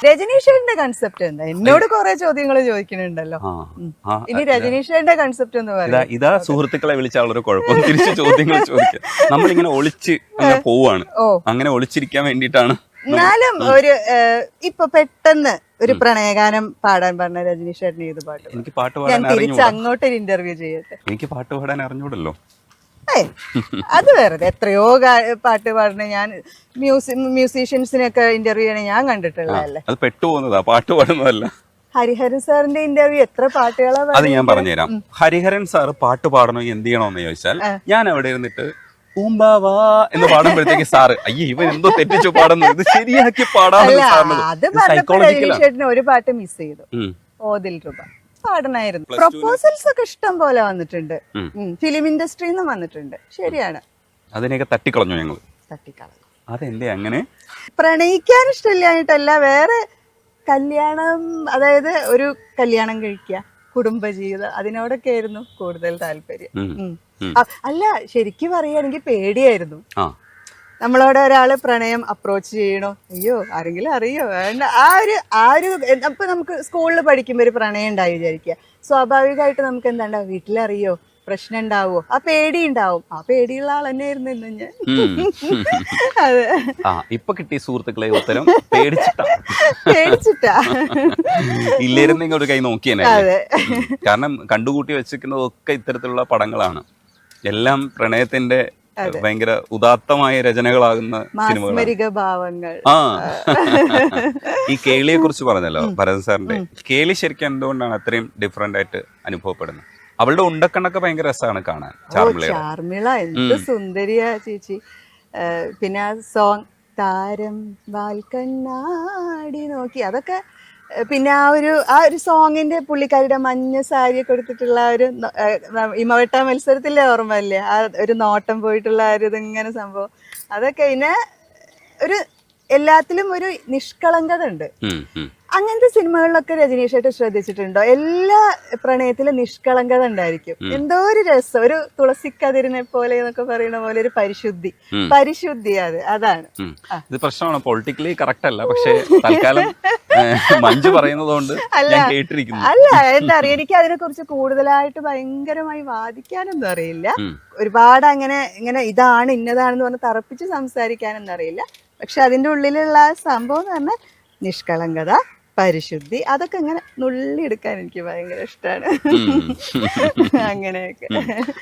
രജനീഷേന്റെ concept എന്താ? എന്നോട് കുറെ ചോദ്യങ്ങൾ ചോദിക്കുന്നുണ്ടല്ലോ. ഇനി രജനീഷേന്റെ കൺസെപ്റ്റ് എന്ന് പറയാം. ഇതാ സുഹൃത്തുക്കളെ വിളിച്ചാളൊരു കുഴപ്പം, തിരിച്ച് ചോദ്യങ്ങൾ ചോദിക്കുക. നമ്മളിങ്ങനെ ഒളിച്ച് അങ്ങനെ പോവാണ്, അങ്ങനെ ഒളിച്ചിരിക്കാൻ വേണ്ടിയിട്ടാണ്. എന്നാലും ഒരു ഇപ്പൊ പെട്ടെന്ന് ഒരു പ്രണയഗാനം പാടാൻ പറഞ്ഞ രജനീഷേട്ടന് ഏത് പാട്ട്? എനിക്ക് പാട്ട് ഞാൻ പാടാൻ തിരിച്ച് അങ്ങോട്ടൊരു ഇന്റർവ്യൂ ചെയ്യട്ടെ. എനിക്ക് പാട്ട് പാടാൻ അറിഞ്ഞൂടല്ലോ. അത് വെറുതെ എത്രയോ പാട്ട് പാടുന്ന ഞാൻ മ്യൂസീഷ്യൻസിനൊക്കെ ഇന്റർവ്യൂ ചെയ്യണ ഞാൻ കണ്ടിട്ടുള്ളതല്ലേ. അത് പെട്ടുപോകുന്നതാ, പാട്ട് പാടുന്നതല്ല. ഹരിഹരൻ സാറിന്റെ ഇന്റർവ്യൂ എത്ര പാട്ടുകളാ. അത് ഞാൻ പറഞ്ഞുതരാം. ഹരിഹരൻ സാറ് പാട്ട് പാടണമെങ്കിൽ എന്ത് ചെയ്യണമെന്ന് ചോദിച്ചാൽ, ഞാൻ അവിടെ ഇരുന്നിട്ട് ഊമ്പാവാ എന്ന് പാടുമ്പോഴത്തേക്ക് സാറ് അയ്യോ ഇവൻ എന്തോ തെറ്റിച്ചു പാടുന്നു, ഇത് ശരിയാക്കി പാടാമെന്ന്. ഒരു പാട്ട് മിസ് ചെയ്തു, ഓദിൽ രൂപ പാടണായിരുന്നു. പ്രൊപ്പോസൽസ് ഒക്കെ ഇഷ്ടം പോലെ വന്നിട്ടുണ്ട്, ഫിലിം ഇൻഡസ്ട്രിയിൽ നിന്നും വന്നിട്ടുണ്ട്. ശരിയാണ്, അതിനെയൊക്കെ തട്ടിക്കളഞ്ഞു ഞങ്ങൾ. തട്ടിക്കളഞ്ഞു. അതെന്തേ അങ്ങനെ? പ്രണയിക്കാൻ ഇഷ്ടമില്ലാഞ്ഞിട്ടല്ല, വേറെ കല്യാണം, അതായത് ഒരു കല്യാണം കഴിക്കുക, കുടുംബജീവിതം, അതിനോടൊക്കെ ആയിരുന്നു കൂടുതൽ താല്പര്യം. അല്ല, ശരിക്കും പറയുകയാണെങ്കിൽ പേടിയായിരുന്നു. നമ്മളോട് ഒരാള് പ്രണയം അപ്രോച്ച് ചെയ്യണോ, അയ്യോ ആരെങ്കിലും അറിയോ വേണ്ട, ആ ഒരു അപ്പൊ നമുക്ക് സ്കൂളിൽ പഠിക്കുമ്പോ ഒരു പ്രണയം ഉണ്ടായി വിചാരിക്കുക, സ്വാഭാവികമായിട്ട് നമുക്ക് എന്താ വീട്ടിലറിയോ, പ്രശ്നം ഉണ്ടാവോ, ആ പേടി ഉണ്ടാവും. ആ പേടിയുള്ള ആൾ തന്നെയായിരുന്നു ഇന്ന് ഞാൻ. അതെ, ഇപ്പൊ കിട്ടിയ സുഹൃത്തുക്കളെ ഉത്തരം പേടിച്ചിട്ടാ. ഇല്ലായിരുന്നെങ്കിൽ ഒരു കൈ നോക്കിയേനെ. കാരണം കണ്ടുകൂട്ടി വെച്ചിരിക്കുന്നതൊക്കെ ഇത്തരത്തിലുള്ള പടങ്ങളാണ്, എല്ലാം പ്രണയത്തിന്റെ ഭയങ്കര ഉദാത്തമായ രചനകളാകുന്ന ഭാവങ്ങൾ. ഈ കേളിയെ കുറിച്ച് പറഞ്ഞല്ലോ ഭരതൻ സാറിന്റെ, കേളി ശരിക്കും എന്തുകൊണ്ടാണ് അത്രയും ഡിഫറെന്റ് ആയിട്ട് അനുഭവപ്പെടുന്നത്? അവളുടെ ഉണ്ടക്കണ്ണൊക്കെ ഭയങ്കര രസമാണ് കാണാൻ. ചാർമിള എന്ത് സുന്ദരിയാ ചേച്ചി. പിന്നെ ആ സോങ് താരം വാൽക്കണ്ണാടി നോക്കി, അതൊക്കെ. പിന്നെ ആ ഒരു സോങ്ങിന്റെ പുള്ളിക്കാരിയുടെ മഞ്ഞ സാരിയൊക്കെ എടുത്തിട്ടുള്ള ഒരു ഇമവെട്ട മത്സരത്തിലെ ഓർമ്മല്ലേ, ആ ഒരു നോട്ടം പോയിട്ടുള്ള ഒരു ഇതിങ്ങനെ സംഭവം, അതൊക്കെ. പിന്നെ ഒരു എല്ലാത്തിലും ഒരു നിഷ്കളങ്കത ഉണ്ട്. അങ്ങനത്തെ സിനിമകളിലൊക്കെ രജനീഷായിട്ട് ശ്രദ്ധിച്ചിട്ടുണ്ടോ? എല്ലാ പ്രണയത്തിലും നിഷ്കളങ്കത ഉണ്ടായിരിക്കും. എന്തോ ഒരു രസം, ഒരു തുളസിക്കതിരിനെ പോലെ എന്നൊക്കെ പറയുന്ന പോലെ ഒരു പരിശുദ്ധി അതാണ്. ഇത് പ്രശ്നമാണ്, പൊളിറ്റിക്കലി കറക്റ്റ് അല്ല, പക്ഷേ തൽക്കാലം മഞ്ജു പറയുന്നതുകൊണ്ട് ഞാൻ കേട്ടിരിക്കുന്നു. അല്ല, എന്താ അറിയാം, എനിക്ക് അതിനെ കുറിച്ച് കൂടുതലായിട്ട് ഭയങ്കരമായി വാദിക്കാനൊന്നും അറിയില്ല. ഒരുപാട് ഇങ്ങനെ ഇതാണ് ഇന്നതാണെന്ന് പറഞ്ഞ് തറപ്പിച്ച് സംസാരിക്കാനൊന്നും അറിയില്ല. പക്ഷെ അതിന്റെ ഉള്ളിലുള്ള സംഭവം എന്ന് പറഞ്ഞാൽ നിഷ്കളങ്കത, പരിശുദ്ധി, അതൊക്കെ ഇങ്ങനെ നുള്ളിയെടുക്കാൻ എനിക്ക് ഭയങ്കര ഇഷ്ടമാണ്. അങ്ങനെയൊക്കെ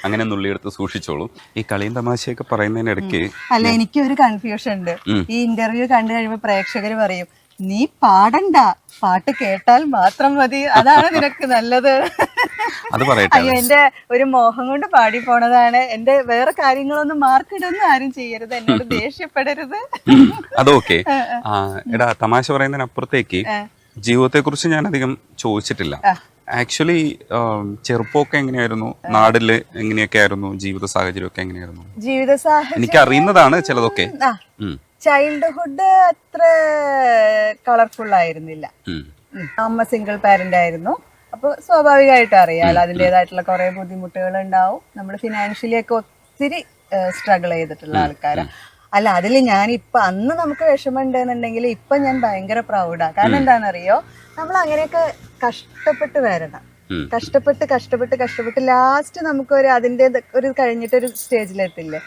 അങ്ങനെ നുള്ളിയെടുത്ത് സൂക്ഷിച്ചോളൂ. ഈ കളിയും തമാശയൊക്കെ പറയുന്നതിനിടയ്ക്ക് അല്ല, എനിക്കൊരു കൺഫ്യൂഷൻ ഉണ്ട്. ഈ ഇന്റർവ്യൂ കണ്ടു കഴിയുമ്പോൾ പ്രേക്ഷകർ പറയും, നീ പാടണ്ട, പാട്ട് കേട്ടാൽ മാത്രം മതി, അതാണ് നിനക്ക് നല്ലത്. അയ്യോ, എന്റെ ഒരു മോഹം കൊണ്ട് പാടി പോണതാണ്. എന്റെ വേറെ കാര്യങ്ങളൊന്നും മാർക്കിടൊന്നും ആരും ചെയ്യരുത്, എന്നോട് ദേഷ്യപ്പെടരുത്. അതൊക്കെ എടാ, തമാശ പറയുന്നതിനപ്പുറത്തേക്ക് ജീവിതത്തെ കുറിച്ച് ഞാൻ അധികം ചോദിച്ചിട്ടില്ല. ആക്ച്വലി ചെറുപ്പമൊക്കെ എങ്ങനെയായിരുന്നു, നാട്ടില് എങ്ങനെയൊക്കെ ആയിരുന്നു, ജീവിത സാഹചര്യം ഒക്കെ എങ്ങനെയായിരുന്നു? ജീവിത സാഹചര്യം എനിക്ക് അറിയുന്നതാണ് ചിലതൊക്കെ. ചൈൽഡ്ഹുഡ് അത്ര കളർഫുൾ ആയിരുന്നില്ല. അമ്മ സിംഗിൾ പാരന്റ് ആയിരുന്നു. അപ്പൊ സ്വാഭാവികമായിട്ട് അറിയാലോ, അതിൻ്റെതായിട്ടുള്ള കുറെ ബുദ്ധിമുട്ടുകൾ ഉണ്ടാവും. നമ്മൾ ഫിനാൻഷ്യലി ഒക്കെ ഒത്തിരി സ്ട്രഗിൾ ചെയ്തിട്ടുള്ള ആൾക്കാരാണ്. അല്ല, അതിൽ ഞാനിപ്പൊ അന്ന് നമുക്ക് വിഷമമുണ്ടെന്നുണ്ടെങ്കിൽ ഇപ്പൊ ഞാൻ ഭയങ്കര പ്രൗഡാ. കാരണം എന്താണെന്നറിയോ, നമ്മൾ അങ്ങനെയൊക്കെ കഷ്ടപ്പെട്ട് വരണം, കഷ്ടപ്പെട്ട് ലാസ്റ്റ് നമുക്കൊരു അതിൻ്റെ ഒരു കഴിഞ്ഞിട്ടൊരു സ്റ്റേജിലെത്തില്ലേ,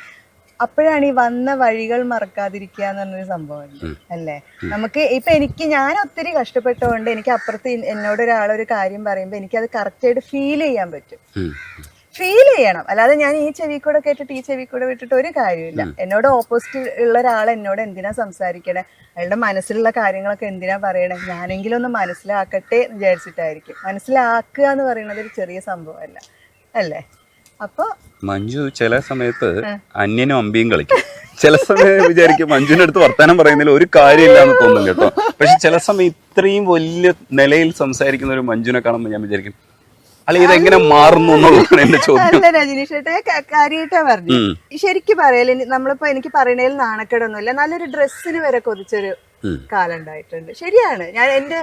അപ്പോഴാണ് ഈ വന്ന വഴികൾ മറക്കാതിരിക്കുക എന്ന് പറഞ്ഞൊരു സംഭവം അല്ലേ. നമുക്ക് ഇപ്പൊ ഞാൻ ഒത്തിരി കഷ്ടപ്പെട്ടതുകൊണ്ട് എനിക്ക് അപ്പുറത്ത് എന്നോട് ഒരാളൊരു കാര്യം പറയുമ്പോൾ എനിക്കത് കറക്റ്റായിട്ട് ഫീൽ ചെയ്യാൻ പറ്റും. ഫീൽ ചെയ്യണം, അല്ലാതെ ഞാൻ ഈ ചെവി കൂടെ കേട്ടിട്ട് ഈ ചെവി കൂടെ വിട്ടിട്ട് ഒരു കാര്യമില്ല. എന്നോട് ഓപ്പോസിറ്റ് ഉള്ള ഒരാൾ എന്നോട് എന്തിനാ സംസാരിക്കണേ, അയാളുടെ മനസ്സിലുള്ള കാര്യങ്ങളൊക്കെ എന്തിനാ പറയണേ, ഞാനെങ്കിലും ഒന്ന് മനസ്സിലാക്കട്ടെ എന്ന് വിചാരിച്ചിട്ടായിരിക്കും. മനസ്സിലാക്കുക എന്ന് പറയുന്നത് ഒരു ചെറിയ സംഭവമല്ല അല്ലേ. അപ്പൊ മഞ്ജു ചില സമയത്ത് അന്യനും അമ്പിയും കളിക്കും. ചില സമയം വിചാരിക്കും മഞ്ജുവിന്റെ അടുത്ത് വർത്താനം പറയുന്നതിൽ ഒരു കാര്യമില്ല എന്ന് തോന്നും കേട്ടോ. പക്ഷെ ചില സമയം ഇത്രയും വലിയ നിലയിൽ സംസാരിക്കുന്ന ഒരു മഞ്ജുവിനെ കാണുമ്പോൾ ഞാൻ വിചാരിക്കും, അല്ല ഇതെങ്ങനെ മാറുന്നു എന്നുള്ളതാണ് എന്റെ ചോദ്യം. രജനീഷേട്ടെ കാര്യമായിട്ടാ പറഞ്ഞു. ശരിക്കും പറയല്, നമ്മളിപ്പോ എനിക്ക് പറയണതിൽ നാണക്കേടൊന്നുമില്ല. നല്ലൊരു ഡ്രസ്സിന് വരെ കൊതിച്ചൊരു കാലം ഉണ്ടായിട്ടുണ്ട്. ശരിയാണ്. ഞാൻ എൻ്റെ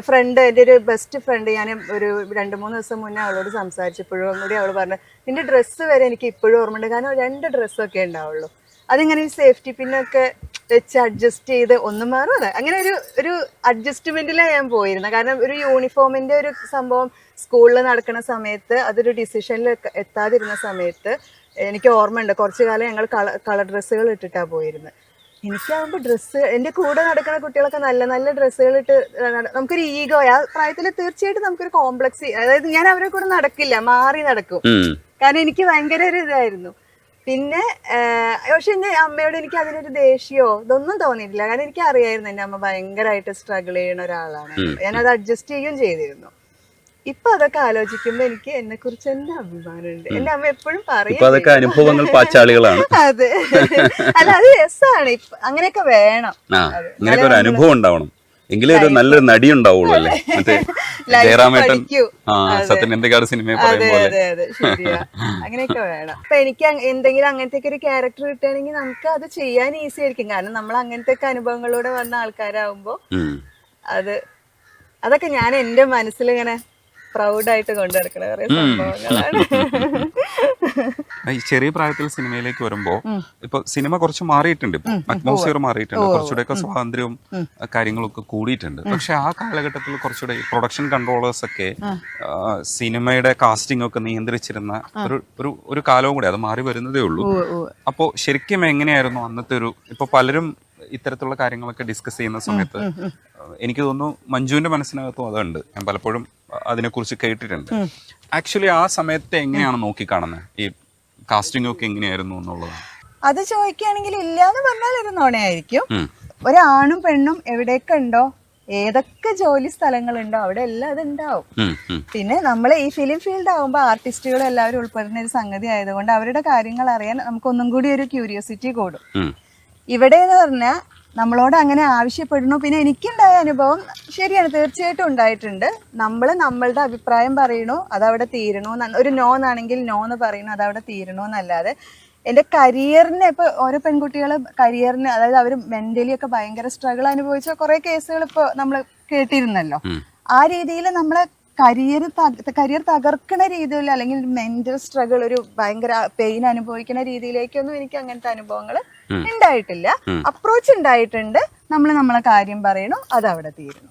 ഫ്രണ്ട്, എൻ്റെ ഒരു ബെസ്റ്റ് ഫ്രണ്ട്, ഞാൻ ഒരു 2-3 ദിവസം മുന്നേ അവളോട് സംസാരിച്ചപ്പോഴും കൂടി അവൾ പറഞ്ഞു, നിന്റെ ഡ്രസ്സ് വരെ എനിക്ക് ഇപ്പോഴും ഓർമ്മയുണ്ട്. കാരണം 2 ഡ്രസ്സൊക്കെ ഉണ്ടാവുള്ളൂ. അതിങ്ങനെ സേഫ്റ്റി പിന്നൊക്കെ വെച്ച് അഡ്ജസ്റ്റ് ചെയ്ത് ഒന്നും മാറും. അതെ, അങ്ങനെ ഒരു അഡ്ജസ്റ്റ്മെന്റിലാണ് ഞാൻ പോയിരുന്നത്. കാരണം ഒരു യൂണിഫോമിന്റെ ഒരു സംഭവം സ്കൂളിൽ നടക്കുന്ന സമയത്ത് അതൊരു ഡിസിഷനിൽ എത്താതിരുന്ന സമയത്ത് എനിക്ക് ഓർമ്മയുണ്ട്, കുറച്ചു കാലം ഞങ്ങൾ കളർ ഡ്രസ്സുകൾ ഇട്ടിട്ടാ പോയിരുന്നത്. എനിക്കാവുമ്പോൾ ഡ്രസ്സ്, എൻ്റെ കൂടെ നടക്കുന്ന കുട്ടികളൊക്കെ നല്ല നല്ല ഡ്രസ്സുകൾ ഇട്ട് നമുക്കൊരു ഈഗോ, ആ പ്രായത്തിൽ തീർച്ചയായിട്ടും നമുക്കൊരു കോംപ്ലക്സ്, അതായത് ഞാൻ അവരെ കൂടെ നടക്കില്ല, മാറി നടക്കും. കാരണം എനിക്ക് ഭയങ്കര ഒരു ഇതായിരുന്നു. പിന്നെ പക്ഷെ എൻ്റെ അമ്മയോട് എനിക്ക് അതിനൊരു ദേഷ്യമോ ഇതൊന്നും തോന്നിയിട്ടില്ല. കാരണം എനിക്ക് അറിയായിരുന്നു എൻ്റെ അമ്മ ഭയങ്കരമായിട്ട് സ്ട്രഗിൾ ചെയ്യുന്ന ഒരാളാണ്. ഞാനത് അഡ്ജസ്റ്റ് ചെയ്യുകയും ചെയ്തിരുന്നു. ഇപ്പൊ അതൊക്കെ ആലോചിക്കുമ്പോ എനിക്ക് എന്നെ കുറിച്ച് തന്നെ അഭിമാനമുണ്ട്. എന്റെ അമ്മ എപ്പോഴും പറയും അതൊക്കെ അനുഭവങ്ങൾ പാച്ചാളികളാണ്. അതെ, അല്ല അത് രസമാണ്, അങ്ങനെയൊക്കെ വേണം. ഇങ്ങനെയൊക്കെ ഒരു അനുഭവം ഉണ്ടാവണം, എങ്കിലും ഒരു നല്ലൊരു നടി ഉണ്ടാവുള്ളൂ അല്ലേ. മറ്റേ ജയറാമേട്ടൻ സത്യനന്ദിക്കാട് സിനിമ പറയുമ്പോൾ ശരിയാ, അങ്ങനെയൊക്കെ വേണം. അപ്പൊ എനിക്ക് എന്തെങ്കിലും അങ്ങനത്തെ ഒരു ക്യാരക്ടർ കിട്ടുകയാണെങ്കിൽ നമുക്ക് അത് ചെയ്യാൻ ഈസി ആയിരിക്കും. കാരണം നമ്മൾ അങ്ങനത്തെ അനുഭവങ്ങളിലൂടെ വന്ന ആൾക്കാരാകുമ്പോ അതൊക്കെ ഞാൻ എന്റെ മനസ്സിലിങ്ങനെ പ്രൗഡായിട്ട് കൊണ്ടുനടക്കണ കുറെ സംഭവങ്ങളാണ്. ഈ ചെറിയ പ്രായത്തിൽ സിനിമയിലേക്ക് വരുമ്പോ ഇപ്പൊ സിനിമ കുറച്ച് മാറിയിട്ടുണ്ട്, അറ്റ്മോസ്ഫിയർ മാറിയിട്ടുണ്ട്, കുറച്ചുകൂടെയൊക്കെ സ്വാതന്ത്ര്യവും കാര്യങ്ങളൊക്കെ കൂടിയിട്ടുണ്ട്. പക്ഷെ ആ കാലഘട്ടത്തിൽ കുറച്ചുകൂടെ പ്രൊഡക്ഷൻ കൺട്രോളേഴ്സ് ഒക്കെ സിനിമയുടെ കാസ്റ്റിംഗ് ഒക്കെ നിയന്ത്രിച്ചിരുന്ന ഒരു കാലവും കൂടെ, അത് മാറി വരുന്നതേ ഉള്ളൂ. അപ്പോ ശരിക്കും എങ്ങനെയായിരുന്നു അന്നത്തെ ഇപ്പൊ പലരും ഇത്തരത്തിലുള്ള കാര്യങ്ങളൊക്കെ ഡിസ്കസ് ചെയ്യുന്ന സമയത്ത് എനിക്ക് തോന്നുന്നു മഞ്ജുവിന്റെ മനസ്സിനകത്തും അതുണ്ട്. ഞാൻ പലപ്പോഴും അതിനെക്കുറിച്ച് കേട്ടിട്ടുണ്ട്. ആക്ച്വലി ആ സമയത്ത് എങ്ങനെയാണ് നോക്കിക്കാണുന്നത്, ഈ കാസ്റ്റിംഗ് ഒക്കെ എങ്ങനെയായിരുന്നു എന്നുള്ളത്? അത് ചോദിക്കുകയാണെങ്കിൽ ഇല്ലാന്ന് പറഞ്ഞാൽ ഒരു നുണയായിരിക്കും. ഒരാണും പെണ്ണും എവിടെയൊക്കെ ഉണ്ടോ, ഏതൊക്കെ ജോലി സ്ഥലങ്ങളുണ്ടോ അവിടെ എല്ലാം അത് ഉണ്ടാവും. പിന്നെ നമ്മൾ ഈ ഫിലിം ഫീൽഡ് ആകുമ്പോൾ ആർട്ടിസ്റ്റുകൾ എല്ലാവരും ഉൾപ്പെടുന്ന ഒരു സംഗതി ആയതുകൊണ്ട് അവരുടെ കാര്യങ്ങൾ അറിയാൻ നമുക്കൊന്നും കൂടി ഒരു ക്യൂരിയോസിറ്റി കൂടും. ഇവിടെ എന്ന് പറഞ്ഞാൽ നമ്മളോട് അങ്ങനെ ആവശ്യപ്പെടുന്നു. പിന്നെ എനിക്കുണ്ടായ അനുഭവം ശരിയാണ്, തീർച്ചയായിട്ടും ഉണ്ടായിട്ടുണ്ട്. നമ്മളുടെ അഭിപ്രായം പറയണു, അതവിടെ തീരണു. ഒരു നോ എന്നാണെങ്കിൽ നോ എന്ന് പറയണു, അതവിടെ തീരണു എന്നല്ലാതെ എൻ്റെ കരിയറിന് ഇപ്പോൾ ഓരോ പെൺകുട്ടികൾ കരിയറിന്, അതായത് അവർ മെന്റലി ഒക്കെ ഭയങ്കര സ്ട്രഗിൾ അനുഭവിച്ച കുറേ കേസുകൾ ഇപ്പോൾ നമ്മൾ കേട്ടിരുന്നല്ലോ. ആ രീതിയിൽ നമ്മളെ കരിയർ തകർക്കണ രീതിയിൽ അല്ലെങ്കിൽ മെന്റൽ സ്ട്രഗിൾ, ഒരു ഭയങ്കര പെയിൻ അനുഭവിക്കുന്ന രീതിയിലേക്കൊന്നും എനിക്ക് അങ്ങനത്തെ അനുഭവങ്ങൾ ഉണ്ടായിട്ടില്ല. അപ്രോച്ച് ഉണ്ടായിട്ടുണ്ട്, നമ്മളെ കാര്യം പറയണു, അത് അവിടെ തീരുന്നു.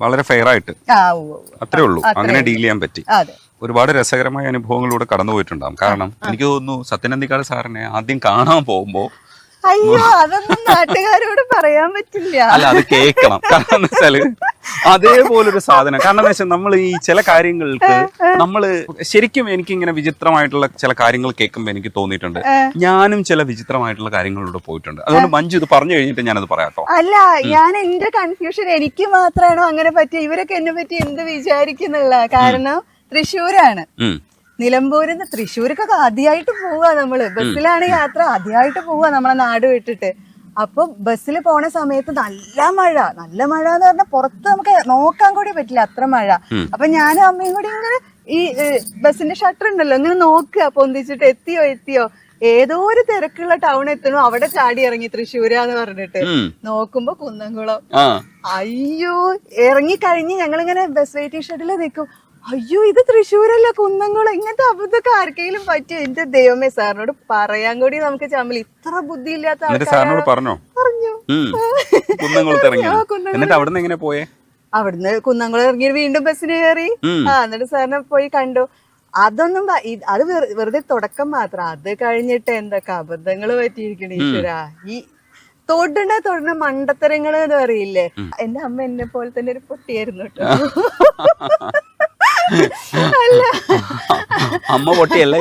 വളരെ ഫെയർ ആയിട്ട് അത്രേ ഉള്ളൂ, അങ്ങനെ ഡീൽ ചെയ്യാൻ പറ്റി. ഒരുപാട് രസകരമായ അനുഭവങ്ങളിലൂടെ കടന്നു പോയിട്ടുണ്ടാകും. കാരണം എനിക്ക് തോന്നുന്നു സത്യനന്ദിക്കാട് സാറിനെ ആദ്യം കാണാൻ പോകുമ്പോ, അയ്യോ അതൊന്നും നാട്ടുകാരോട് പറയാൻ പറ്റില്ല. അല്ല, അത് കേൾക്കണം. കാരണം എന്ന് വെച്ചാല് അതേപോലൊരു സാധനം. കാരണം എന്ന് വെച്ചാൽ നമ്മൾ ഈ ചില കാര്യങ്ങൾക്ക് ശരിക്കും എനിക്കിങ്ങനെ വിചിത്രമായിട്ടുള്ള ചില കാര്യങ്ങൾ കേൾക്കുമ്പോൾ എനിക്ക് തോന്നിയിട്ടുണ്ട്, ഞാനും ചില വിചിത്രമായിട്ടുള്ള കാര്യങ്ങളിലൂടെ പോയിട്ടുണ്ട്. അതുകൊണ്ട് മഞ്ജു ഇത് പറഞ്ഞു കഴിഞ്ഞിട്ട് ഞാനത് പറയാട്ടോ. അല്ല, ഞാൻ എന്റെ കൺഫ്യൂഷൻ എനിക്ക് മാത്രമാണോ അങ്ങനെ പറ്റിയ, ഇവരൊക്കെ എന്നെ പറ്റി എന്ത് വിചാരിക്കുന്നുള്ള. കാരണം തൃശ്ശൂരാണ്, നിലമ്പൂരിന്ന് തൃശ്ശൂർക്കൊക്കെ ആദ്യമായിട്ട് പോവാ നമ്മള്. ബസ്സിലാണ് യാത്ര, ആദ്യമായിട്ട് പോവാ നമ്മളെ നാട് വിട്ടിട്ട്. അപ്പൊ ബസ്സിൽ പോണ സമയത്ത് നല്ല മഴ എന്ന് പറഞ്ഞാൽ പുറത്ത് നമുക്ക് നോക്കാൻ കൂടി പറ്റില്ല, അത്ര മഴ. അപ്പൊ ഞാനും അമ്മയും കൂടി ഇങ്ങനെ ഈ ബസ്സിന്റെ ഷട്ടർ ഉണ്ടല്ലോ ഇങ്ങനെ നോക്കുക, പൊന്തിച്ചിട്ട് എത്തിയോ ഏതോ ഒരു തിരക്കുള്ള ടൗൺ എത്തണോ, അവിടെ ചാടി ഇറങ്ങി തൃശ്ശൂരാന്ന് പറഞ്ഞിട്ട് നോക്കുമ്പോ കുന്നംകുളം. അയ്യോ, ഇറങ്ങി കഴിഞ്ഞ് ഞങ്ങളിങ്ങനെ ബസ് വെയിറ്റിംഗ് ഷെഡിൽ നിൽക്കും. അയ്യോ ഇത് തൃശ്ശൂരല്ല, കുന്നംകുളം. ഇങ്ങനത്തെ അബദ്ധമൊക്കെ ആർക്കെങ്കിലും പറ്റുമോ? എന്റെ ദൈവമേ, സാറിനോട് പറയാൻ കൂടി നമുക്ക് ചമ്മൽ. ഇത്ര ബുദ്ധിയില്ലാത്ത ആൾക്കാരോട് പറഞ്ഞു. അവിടുന്ന് കുന്നംകുളം ഇറങ്ങി വീണ്ടും ബസ്സിന് കയറി. എന്നിട്ട് സാറിനെ പോയി കണ്ടു. അതൊന്നും അത് വെറുതെ തുടക്കം മാത്രം. അത് കഴിഞ്ഞിട്ട് എന്തൊക്കെ അബദ്ധങ്ങള് പറ്റിയിരിക്കണ ഈശ്വരാ. ഈ തൊടുന്ന മണ്ടത്തരങ്ങള് എന്ന് പറയില്ലേ. എന്റെ അമ്മ എന്നെ പോലെ തന്നെ ഒരു പൊട്ടിയായിരുന്നു കേട്ടോ. അമ്മ പൊട്ടിയല്ല,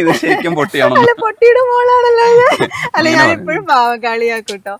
ഇത് ശരിക്കും പൊട്ടിയാണോ? അല്ല, പൊട്ടിയുടെ മോളാണല്ലോ. അല്ല, ഞാൻ ഇപ്പോഴും പാവം കളിയാക്കൂട്ടോ.